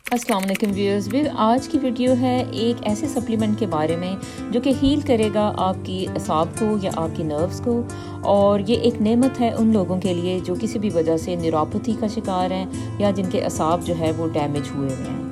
अस्सलाम वालेकुम व्यूअर्स। आज की वीडियो है एक ऐसे सप्लीमेंट के बारे में जो कि हील करेगा आपकी असाब को या आपकी नर्व्स को, और ये एक नेमत है उन लोगों के लिए जो किसी भी वजह से न्यूरोपैथी का शिकार हैं या जिनके असाब जो है वो डैमेज हुए हुए हैं।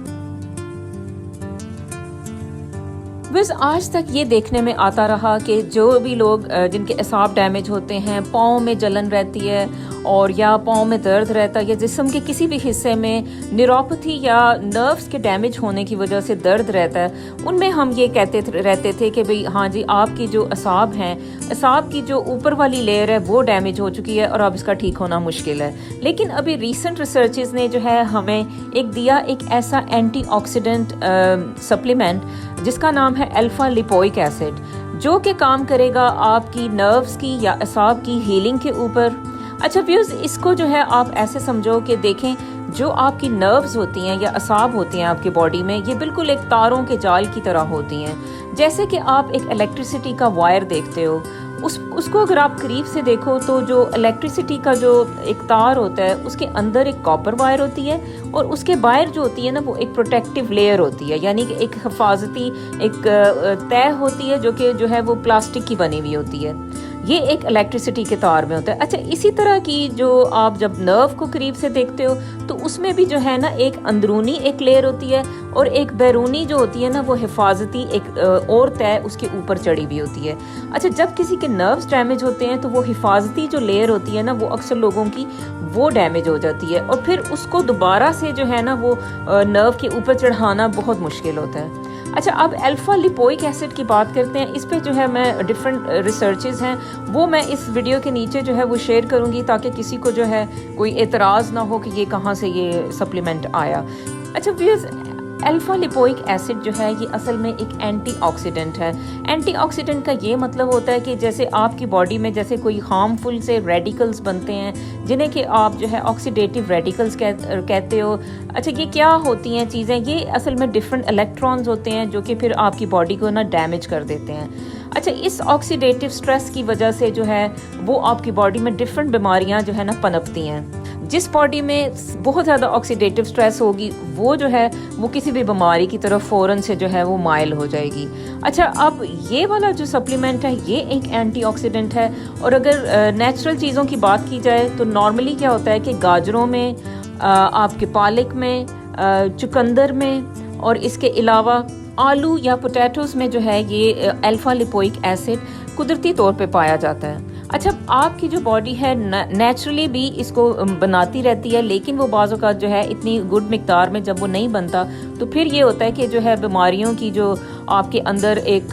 बस आज तक ये देखने में आता रहा कि जो भी लोग जिनके असाब डैमेज होते हैं, पाँव में जलन रहती है और या पाँव में दर्द रहता है या जिस्म के किसी भी हिस्से में न्यूरोपैथी या नर्व्स के डैमेज होने की वजह से दर्द रहता है, उनमें हम ये कहते रहते थे कि भाई हाँ जी, आपकी जो असाब हैं, असाब की जो ऊपर वाली लेयर है वो डैमेज हो चुकी है और अब इसका ठीक होना मुश्किल है। लेकिन अभी रीसेंट रिसर्चेस ने जो है हमें एक दिया एक ऐसा एंटीऑक्सीडेंट सप्लीमेंट जिसका नाम है अल्फा लिपोइक एसिड, जो कि काम करेगा आपकी नर्व्स की या असाब की हीलिंग के ऊपर। अच्छा व्यूअर्स, इसको जो है आप ऐसे समझो कि देखें, जो आपकी नर्व्स होती हैं या असाब होती हैं आपकी बॉडी में, ये बिल्कुल एक तारों के जाल की तरह होती हैं। जैसे कि आप एक इलेक्ट्रिसिटी का वायर देखते हो, उसको अगर आप करीब से देखो तो जो इलेक्ट्रिसिटी का जो एक तार होता है उसके अंदर एक कॉपर वायर होती है और उसके बाहर जो होती है ना वो एक प्रोटेक्टिव लेयर होती है, यानी कि एक हिफाजती एक तय होती है जो है वो प्लास्टिक की बनी हुई होती है। ये एक इलेक्ट्रिसिटी के तार में होता है। अच्छा, इसी तरह की जो आप जब नर्व को करीब से देखते हो तो उसमें भी जो है ना एक अंदरूनी एक लेयर होती है और एक बैरूनी जो होती है ना वो हिफाजती एक और तय उसके ऊपर चढ़ी हुई होती है। अच्छा, जब किसी के नर्व्स डैमेज होते हैं तो वो हिफाजती जो लेयर होती है ना वो अक्सर लोगों की वो डैमेज हो जाती है और फिर उसको दोबारा से जो है ना वो नर्व के ऊपर चढ़ाना बहुत मुश्किल होता है। अच्छा, अब अल्फा लिपोइक एसिड की बात करते हैं। इस पे जो है मैं डिफरेंट रिसर्चेस हैं वो मैं इस वीडियो के नीचे जो है वो शेयर करूंगी ताकि किसी को जो है कोई एतराज़ ना हो कि ये कहाँ से ये सप्लीमेंट आया। अच्छा व्यूअर्स, अल्फा लिपोइक एसिड जो है ये असल में एक एंटीऑक्सीडेंट है। एंटीऑक्सीडेंट का ये मतलब होता है कि जैसे आपकी बॉडी में जैसे कोई हार्मफुल से रेडिकल्स बनते हैं जिन्हें कि आप जो है ऑक्सीडेटिव रेडिकल्स कहते हो। अच्छा, ये क्या होती हैं चीज़ें? ये असल में डिफरेंट इलेक्ट्रॉन्स होते हैं जो कि फिर आपकी बॉडी को ना डैमेज कर देते हैं। अच्छा, इस ऑक्सीडेटिव स्ट्रेस की वजह से जो है वो आपकी बॉडी में डिफरेंट बीमारियां जो है ना पनपती हैं। जिस बॉडी में बहुत ज़्यादा ऑक्सीडेटिव स्ट्रेस होगी वो जो है वो किसी भी बीमारी की तरफ फ़ौरन से जो है वो माइल हो जाएगी। अच्छा, अब ये वाला जो सप्लीमेंट है ये एक एंटीऑक्सीडेंट है और अगर नेचुरल चीज़ों की बात की जाए तो नॉर्मली क्या होता है कि गाजरों में, आपके पालक में, चुकंदर में और इसके अलावा आलू या पोटैटोज़ में जो है ये अल्फा लिपोइक एसिड कुदरती तौर पे पाया जाता है। अच्छा, आपकी जो बॉडी है नेचुरली भी इसको बनाती रहती है, लेकिन वो बाज़ औक़ात जो है इतनी गुड मिक़दार में जब वो नहीं बनता तो फिर ये होता है कि जो है बीमारियों की जो आपके अंदर एक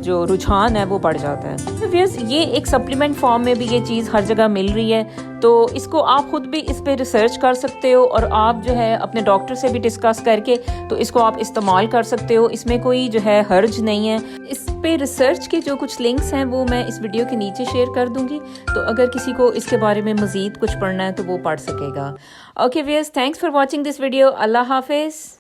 जो रुझान है वो बढ़ जाता है। तो ये एक सप्लीमेंट फॉर्म में भी ये चीज़ हर जगह मिल रही है, तो इसको आप खुद भी इस पे रिसर्च कर सकते हो और आप जो है अपने डॉक्टर से भी डिस्कस करके तो इसको आप इस्तेमाल कर सकते हो। इसमें कोई जो है हर्ज नहीं है। इस पे रिसर्च के जो कुछ लिंक्स हैं वो मैं इस वीडियो के नीचे शेयर कर दूंगी, तो अगर किसी को इसके बारे में मज़ीद कुछ पढ़ना है तो वो पढ़ सकेगा। Okay viewers, thanks for watching this video. अल्लाह हाफिज़।